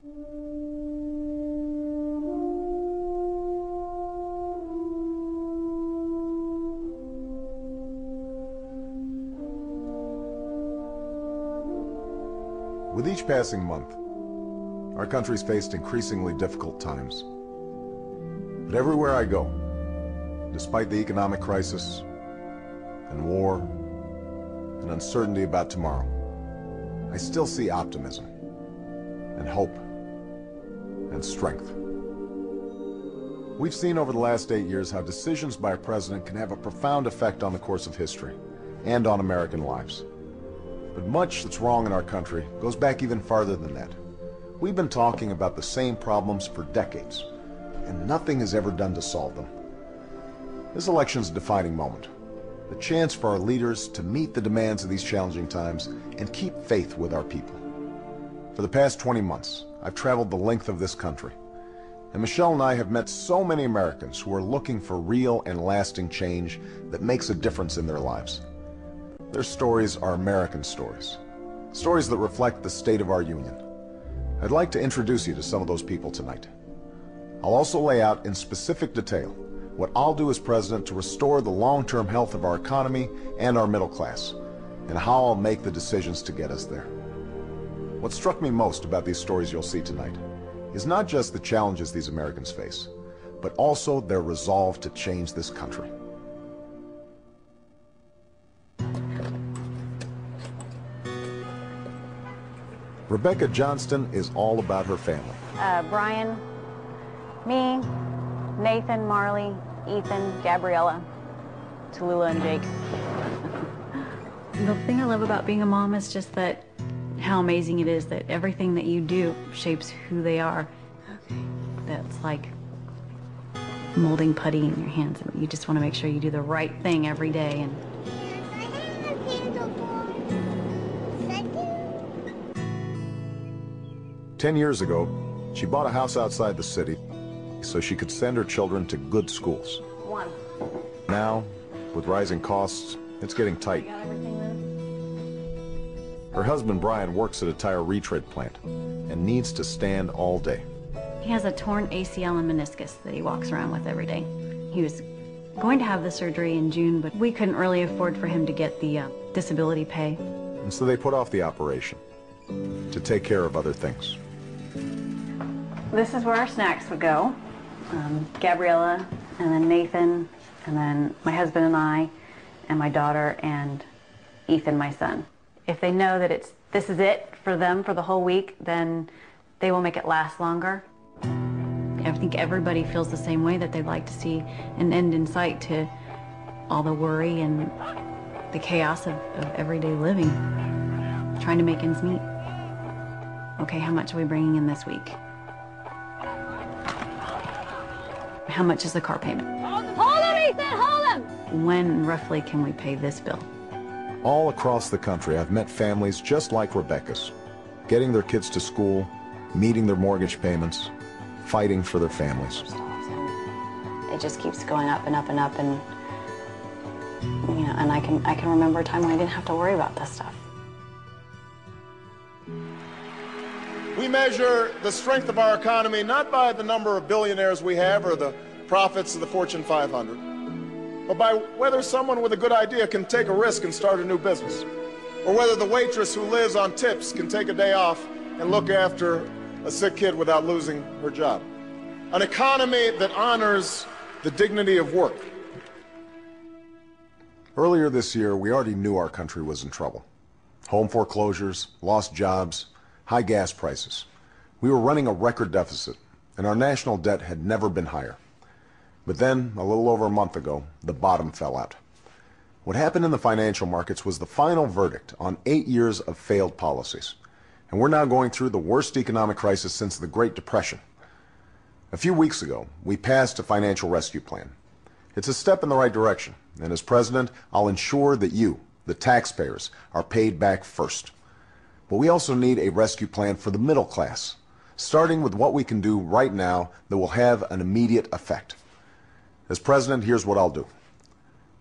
With each passing month, our country's faced increasingly difficult times. But everywhere I go, despite the economic crisis and war and uncertainty about tomorrow, I still see optimism and hope and strength. We've seen over the last 8 years how decisions by a president can have a profound effect on the course of history and on American lives. But much that's wrong in our country goes back even farther than that. We've been talking about the same problems for decades, and nothing is ever done to solve them. This election's a defining moment, a chance for our leaders to meet the demands of these challenging times and keep faith with our people. For the past 20 months, I've traveled the length of this country, and Michelle and I have met so many Americans who are looking for real and lasting change that makes a difference in their lives. Their stories are American stories, stories that reflect the state of our union. I'd like to introduce you to some of those people tonight. I'll also lay out in specific detail what I'll do as president to restore the long-term health of our economy and our middle class, and how I'll make the decisions to get us there. What struck me most about these stories you'll see tonight is not just the challenges these Americans face, but also their resolve to change this country. Rebecca Johnston is all about her family. Brian, me, Nathan, Marley, Ethan, Gabriella, Tallulah, and Jake. The thing I love about being a mom is just that how amazing it is that everything that you do shapes who they are. Okay. That's like molding putty in your hands, and you just want to make sure you do the right thing every day. And 10 years ago, she bought a house outside the city so she could send her children to good schools. Now, with rising costs, it's getting tight. Her husband, Brian, works at a tire retread plant and needs to stand all day. He has a torn ACL and meniscus that he walks around with every day. He was going to have the surgery in June, but we couldn't really afford for him to get the disability pay. And so they put off the operation to take care of other things. This is where our snacks would go. Gabriella, and then Nathan, and then my husband and I, and my daughter, and Ethan, my son. If they know that this is it for them for the whole week, then they will make it last longer. I think everybody feels the same way, that they'd like to see an end in sight to all the worry and the chaos of everyday living, trying to make ends meet. Okay, how much are we bringing in this week? How much is the car payment? Hold him, Ethan, hold him! When roughly can we pay this bill? All across the country, I've met families just like Rebecca's, getting their kids to school, meeting their mortgage payments, fighting for their families. It just keeps going up and up and up, and you know, and I can remember a time when I didn't have to worry about this stuff. We measure the strength of our economy not by the number of billionaires we have or the profits of the Fortune 500, but by whether someone with a good idea can take a risk and start a new business, or whether the waitress who lives on tips can take a day off and look after a sick kid without losing her job. An economy that honors the dignity of work. Earlier this year, we already knew our country was in trouble. Home foreclosures, lost jobs, high gas prices. We were running a record deficit, and our national debt had never been higher. But then, a little over a month ago, the bottom fell out. What happened in the financial markets was the final verdict on 8 years of failed policies. And we're now going through the worst economic crisis since the Great Depression. A few weeks ago, we passed a financial rescue plan. It's a step in the right direction, and as president, I'll ensure that you, the taxpayers, are paid back first. But we also need a rescue plan for the middle class, starting with what we can do right now that will have an immediate effect. As president, here's what I'll do.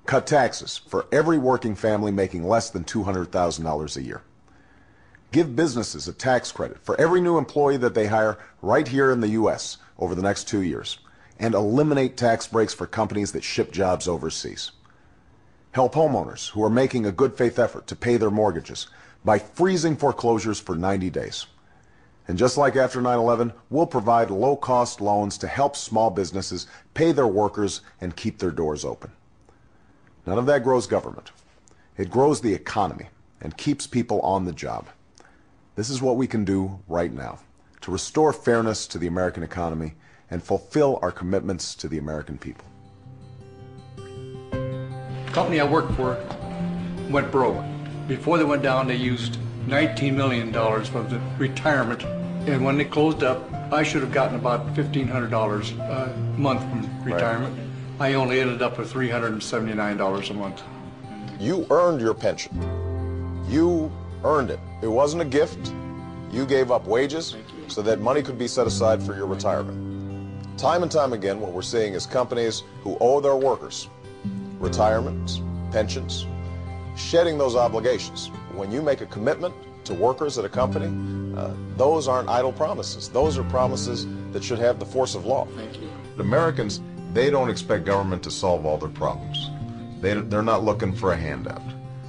Cut taxes for every working family making less than $200,000 a year. Give businesses a tax credit for every new employee that they hire right here in the U.S. over the next 2 years, and eliminate tax breaks for companies that ship jobs overseas. Help homeowners who are making a good faith effort to pay their mortgages by freezing foreclosures for 90 days. And just like after 9/11, we'll provide low-cost loans to help small businesses pay their workers and keep their doors open. None of that grows government. It grows the economy and keeps people on the job. This is what we can do right now to restore fairness to the American economy and fulfill our commitments to the American people. The company I worked for went broke. Before they went down, they used $19 million for the retirement. And when they closed up, I should have gotten about $1,500 a month from retirement. Right. I only ended up with $379 a month. You earned your pension. You earned it. It wasn't a gift. You gave up wages so that money could be set aside for your retirement. Time and time again, what we're seeing is companies who owe their workers retirements, pensions, shedding those obligations. When you make a commitment to workers at a company, those aren't idle promises. Those are promises that should have the force of law. Thank you. Americans, they don't expect government to solve all their problems. They're not looking for a handout.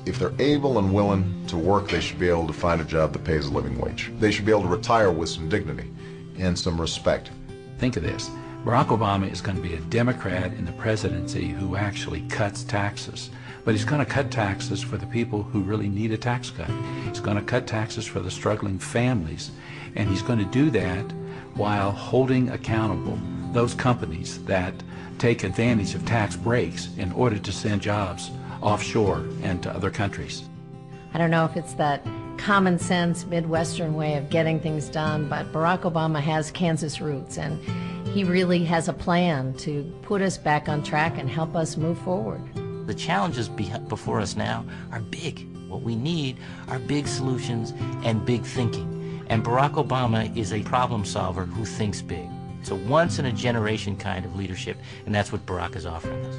If they're able and willing to work, they should be able to find a job that pays a living wage. They should be able to retire with some dignity and some respect. Think of this. Barack Obama is going to be a Democrat in the presidency who actually cuts taxes. But he's going to cut taxes for the people who really need a tax cut. He's going to cut taxes for the struggling families. And he's going to do that while holding accountable those companies that take advantage of tax breaks in order to send jobs offshore and to other countries. I don't know if it's that common sense Midwestern way of getting things done, but Barack Obama has Kansas roots, and he really has a plan to put us back on track and help us move forward. The challenges before us now are big. What we need are big solutions and big thinking. And Barack Obama is a problem solver who thinks big. It's a once-in-a-generation kind of leadership, and that's what Barack is offering us.